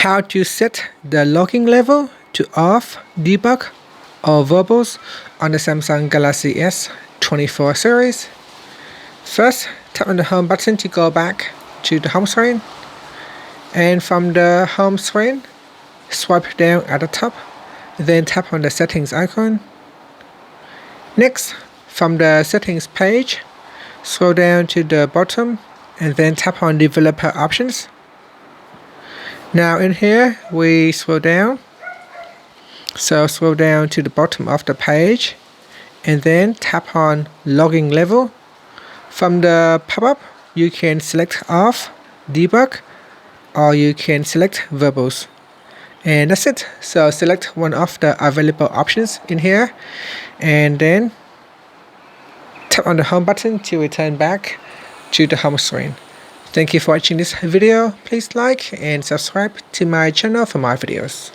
how to set the logging level to off, debug, or verbose on the Samsung Galaxy S24 series. First, tap on the home button to go back to the home screen, and from the home screen, swipe down at the top, then tap on the settings icon. Next, from the settings page, scroll down to the bottom and then tap on developer options. Now in here we scroll down, so scroll down to the bottom of the page and then tap on logging level. From the pop-up you can select off, debug, or you can select verbose. And that's it. So select one of the available options in here and then tap on the home button to return back to the home screen. Thank you for watching this video. Please like and subscribe to my channel for more videos.